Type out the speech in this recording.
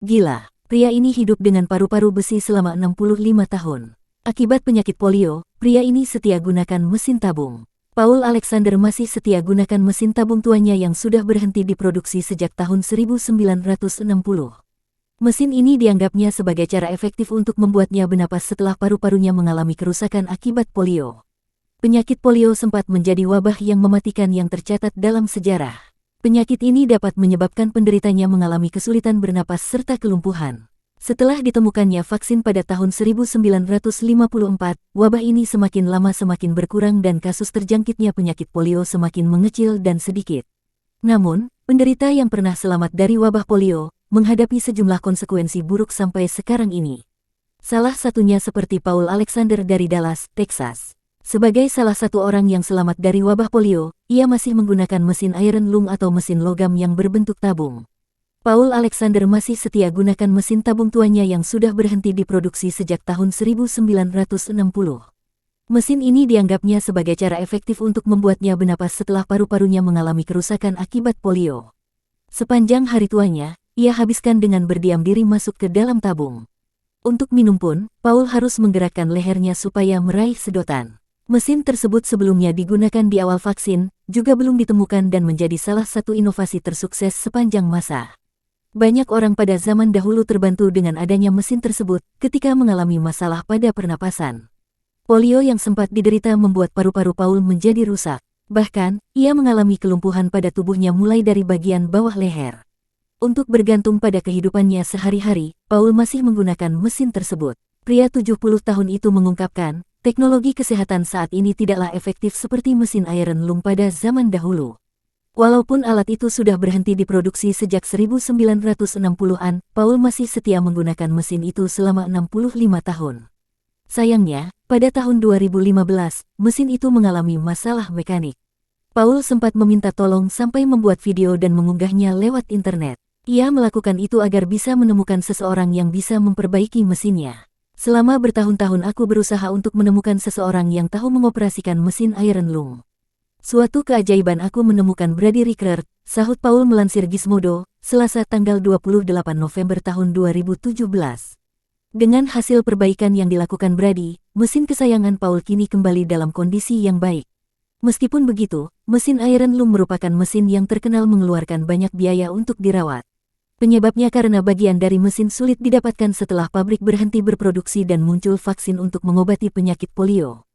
Gila, pria ini hidup dengan paru-paru besi selama 65 tahun. Akibat penyakit polio, pria ini setia gunakan mesin tabung. Paul Alexander masih setia gunakan mesin tabung tuanya yang sudah berhenti diproduksi sejak tahun 1960. Mesin ini dianggapnya sebagai cara efektif untuk membuatnya bernapas setelah paru-parunya mengalami kerusakan akibat polio. Penyakit polio sempat menjadi wabah yang mematikan yang tercatat dalam sejarah. Penyakit ini dapat menyebabkan penderitanya mengalami kesulitan bernapas serta kelumpuhan. Setelah ditemukannya vaksin pada tahun 1954, wabah ini semakin lama semakin berkurang dan kasus terjangkitnya penyakit polio semakin mengecil dan sedikit. Namun, penderita yang pernah selamat dari wabah polio menghadapi sejumlah konsekuensi buruk sampai sekarang ini. Salah satunya seperti Paul Alexander dari Dallas, Texas. Sebagai salah satu orang yang selamat dari wabah polio, ia masih menggunakan mesin iron lung atau mesin logam yang berbentuk tabung. Paul Alexander masih setia gunakan mesin tabung tuanya yang sudah berhenti diproduksi sejak tahun 1960. Mesin ini dianggapnya sebagai cara efektif untuk membuatnya bernapas setelah paru-parunya mengalami kerusakan akibat polio. Sepanjang hari tuanya, ia habiskan dengan berdiam diri masuk ke dalam tabung. Untuk minum pun, Paul harus menggerakkan lehernya supaya meraih sedotan. Mesin tersebut sebelumnya digunakan di awal vaksin, juga belum ditemukan dan menjadi salah satu inovasi tersukses sepanjang masa. Banyak orang pada zaman dahulu terbantu dengan adanya mesin tersebut ketika mengalami masalah pada pernapasan. Polio yang sempat diderita membuat paru-paru Paul menjadi rusak. Bahkan, ia mengalami kelumpuhan pada tubuhnya mulai dari bagian bawah leher. Untuk bergantung pada kehidupannya sehari-hari, Paul masih menggunakan mesin tersebut. Pria 70 tahun itu mengungkapkan, teknologi kesehatan saat ini tidaklah efektif seperti mesin iron lung pada zaman dahulu. Walaupun alat itu sudah berhenti diproduksi sejak 1960-an, Paul masih setia menggunakan mesin itu selama 65 tahun. Sayangnya, pada tahun 2015, mesin itu mengalami masalah mekanik. Paul sempat meminta tolong sampai membuat video dan mengunggahnya lewat internet. Ia melakukan itu agar bisa menemukan seseorang yang bisa memperbaiki mesinnya. Selama bertahun-tahun aku berusaha untuk menemukan seseorang yang tahu mengoperasikan mesin iron lung. Suatu keajaiban aku menemukan Brady Rickert, sahut Paul melansir Gizmodo, Selasa tanggal 28 November tahun 2017. Dengan hasil perbaikan yang dilakukan Brady, mesin kesayangan Paul kini kembali dalam kondisi yang baik. Meskipun begitu, mesin iron lung merupakan mesin yang terkenal mengeluarkan banyak biaya untuk dirawat. Penyebabnya karena bagian dari mesin sulit didapatkan setelah pabrik berhenti berproduksi dan muncul vaksin untuk mengobati penyakit polio.